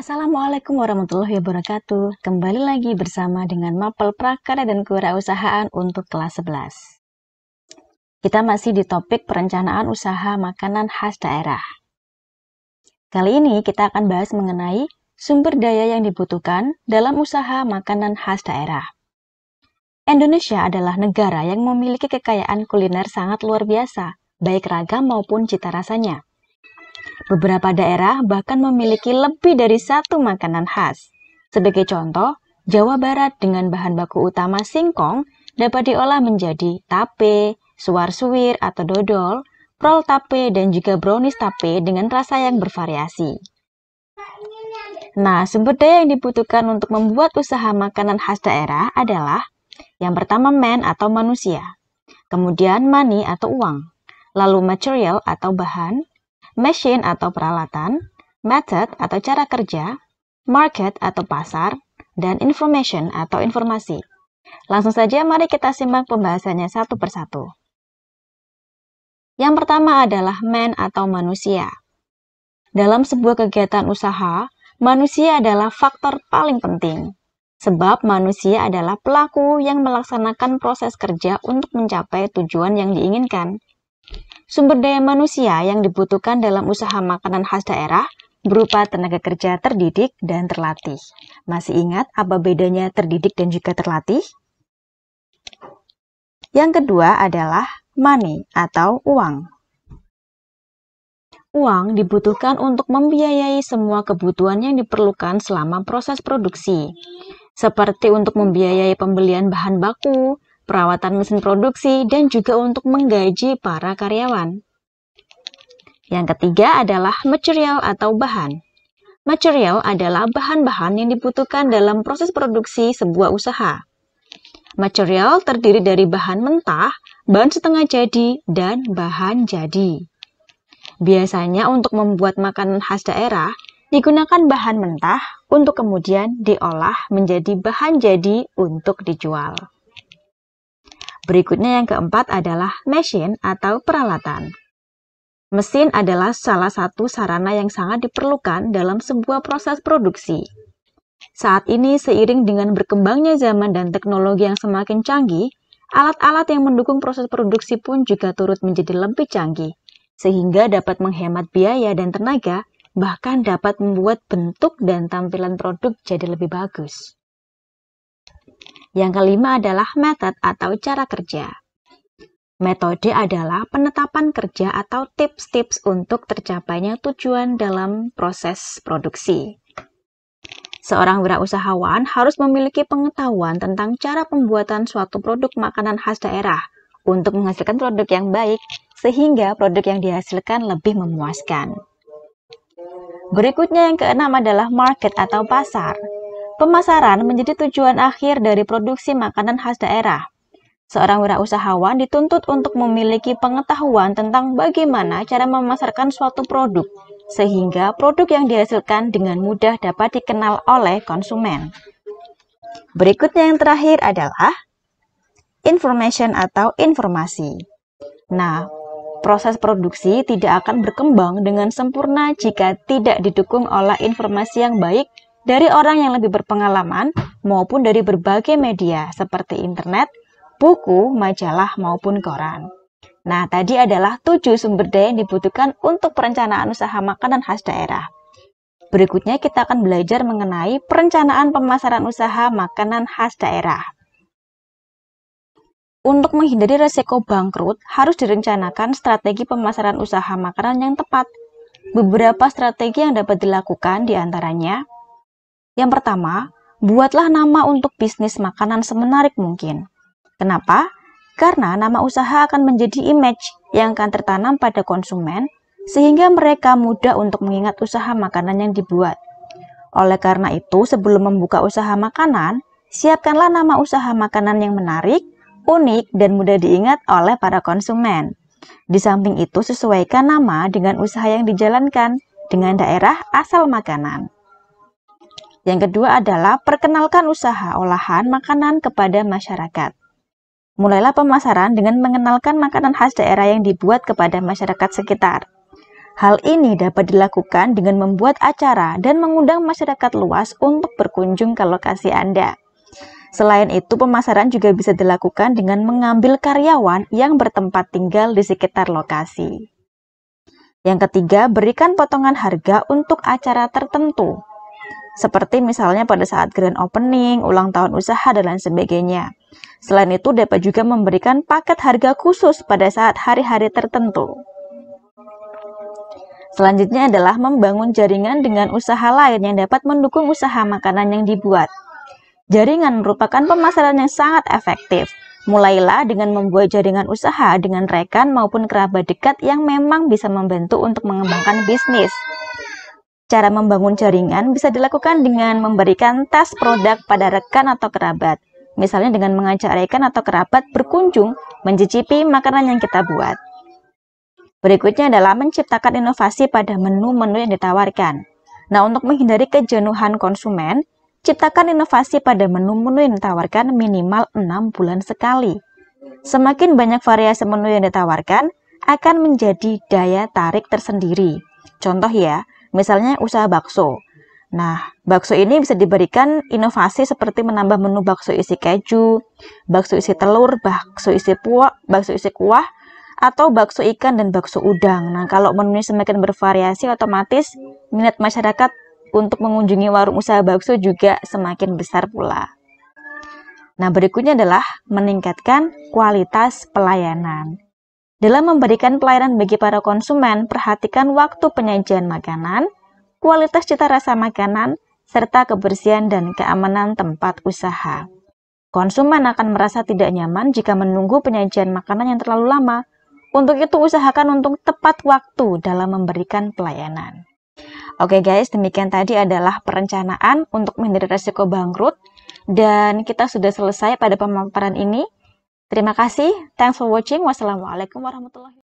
Assalamualaikum warahmatullahi wabarakatuh. Kembali lagi bersama dengan Mapel Prakarya dan Kewirausahaan untuk kelas 11. Kita masih di topik perencanaan usaha makanan khas daerah. Kali ini kita akan bahas mengenai sumber daya yang dibutuhkan dalam usaha makanan khas daerah. Indonesia adalah negara yang memiliki kekayaan kuliner sangat luar biasa, baik ragam maupun cita rasanya. Beberapa daerah bahkan memiliki lebih dari satu makanan khas. Sebagai contoh, Jawa Barat dengan bahan baku utama singkong dapat diolah menjadi tape, suwar-suwir atau dodol, prol tape, dan juga brownies tape dengan rasa yang bervariasi. Nah, sumber daya yang dibutuhkan untuk membuat usaha makanan khas daerah adalah yang pertama atau manusia, kemudian money atau uang, lalu material atau bahan, machine atau peralatan, method atau cara kerja, market atau pasar, dan information atau informasi. Langsung saja mari kita simak pembahasannya satu persatu. Yang pertama adalah man atau manusia. Dalam sebuah kegiatan usaha, manusia adalah faktor paling penting. Sebab manusia adalah pelaku yang melaksanakan proses kerja untuk mencapai tujuan yang diinginkan. Sumber daya manusia yang dibutuhkan dalam usaha makanan khas daerah berupa tenaga kerja terdidik dan terlatih. Masih ingat apa bedanya terdidik dan juga terlatih? Yang kedua adalah money atau uang. Uang dibutuhkan untuk membiayai semua kebutuhan yang diperlukan selama proses produksi, seperti untuk membiayai pembelian bahan baku, perawatan mesin produksi, dan juga untuk menggaji para karyawan. Yang ketiga adalah material atau bahan. Material adalah bahan-bahan yang dibutuhkan dalam proses produksi sebuah usaha. Material terdiri dari bahan mentah, bahan setengah jadi, dan bahan jadi. Biasanya untuk membuat makanan khas daerah, digunakan bahan mentah untuk kemudian diolah menjadi bahan jadi untuk dijual. Berikutnya yang keempat adalah mesin atau peralatan. Mesin adalah salah satu sarana yang sangat diperlukan dalam sebuah proses produksi. Saat ini seiring dengan berkembangnya zaman dan teknologi yang semakin canggih, alat-alat yang mendukung proses produksi pun juga turut menjadi lebih canggih, sehingga dapat menghemat biaya dan tenaga, bahkan dapat membuat bentuk dan tampilan produk jadi lebih bagus. Yang kelima adalah method atau cara kerja. Metode adalah penetapan kerja atau tips-tips untuk tercapainya tujuan dalam proses produksi. Seorang wirausahawan harus memiliki pengetahuan tentang cara pembuatan suatu produk makanan khas daerah untuk menghasilkan produk yang baik, sehingga produk yang dihasilkan lebih memuaskan. Berikutnya yang keenam adalah market atau pasar. Pemasaran menjadi tujuan akhir dari produksi makanan khas daerah. Seorang wirausahawan dituntut untuk memiliki pengetahuan tentang bagaimana cara memasarkan suatu produk, sehingga produk yang dihasilkan dengan mudah dapat dikenal oleh konsumen. Berikutnya yang terakhir adalah information atau informasi. Nah, proses produksi tidak akan berkembang dengan sempurna jika tidak didukung oleh informasi yang baik dari orang yang lebih berpengalaman maupun dari berbagai media seperti internet, buku, majalah, maupun koran. Nah, tadi adalah 7 sumber daya yang dibutuhkan untuk perencanaan usaha makanan khas daerah. Berikutnya kita akan belajar mengenai perencanaan pemasaran usaha makanan khas daerah. Untuk menghindari resiko bangkrut, harus direncanakan strategi pemasaran usaha makanan yang tepat. Beberapa strategi yang dapat dilakukan diantaranya, yang pertama, buatlah nama untuk bisnis makanan semenarik mungkin. Kenapa? Karena nama usaha akan menjadi image yang akan tertanam pada konsumen, sehingga mereka mudah untuk mengingat usaha makanan yang dibuat. Oleh karena itu, sebelum membuka usaha makanan, siapkanlah nama usaha makanan yang menarik, unik, dan mudah diingat oleh para konsumen. Di samping itu, sesuaikan nama dengan usaha yang dijalankan dengan daerah asal makanan. Yang kedua adalah perkenalkan usaha olahan makanan kepada masyarakat. Mulailah pemasaran dengan mengenalkan makanan khas daerah yang dibuat kepada masyarakat sekitar. Hal ini dapat dilakukan dengan membuat acara dan mengundang masyarakat luas untuk berkunjung ke lokasi Anda. Selain itu, pemasaran juga bisa dilakukan dengan mengambil karyawan yang bertempat tinggal di sekitar lokasi. Yang ketiga, berikan potongan harga untuk acara tertentu, seperti misalnya pada saat grand opening, ulang tahun usaha, dan lain sebagainya. Selain itu, dapat juga memberikan paket harga khusus pada saat hari-hari tertentu. Selanjutnya adalah membangun jaringan dengan usaha lain yang dapat mendukung usaha makanan yang dibuat. Jaringan merupakan pemasaran yang sangat efektif. Mulailah dengan membuat jaringan usaha dengan rekan maupun kerabat dekat yang memang bisa membantu untuk mengembangkan bisnis. Cara membangun jaringan bisa dilakukan dengan memberikan tes produk pada rekan atau kerabat. Misalnya dengan mengajak rekan atau kerabat berkunjung mencicipi makanan yang kita buat. Berikutnya adalah menciptakan inovasi pada menu-menu yang ditawarkan. Nah, untuk menghindari kejenuhan konsumen, ciptakan inovasi pada menu-menu yang ditawarkan minimal 6 bulan sekali. Semakin banyak variasi menu yang ditawarkan, akan menjadi daya tarik tersendiri. Contoh ya, misalnya usaha bakso. Nah, bakso ini bisa diberikan inovasi seperti menambah menu bakso isi keju, bakso isi telur, bakso isi kuah, atau bakso ikan dan bakso udang. Nah, kalau menunya semakin bervariasi, otomatis minat masyarakat untuk mengunjungi warung usaha bakso juga semakin besar pula. Nah, berikutnya adalah meningkatkan kualitas pelayanan. Dalam memberikan pelayanan bagi para konsumen, perhatikan waktu penyajian makanan, kualitas cita rasa makanan, serta kebersihan dan keamanan tempat usaha. Konsumen akan merasa tidak nyaman jika menunggu penyajian makanan yang terlalu lama. Untuk itu, usahakan untuk tepat waktu dalam memberikan pelayanan. Oke guys, demikian tadi adalah perencanaan untuk menghindari risiko bangkrut. Dan kita sudah selesai pada pemaparan ini. Terima kasih. Thanks for watching. Wassalamualaikum warahmatullahi wabarakatuh.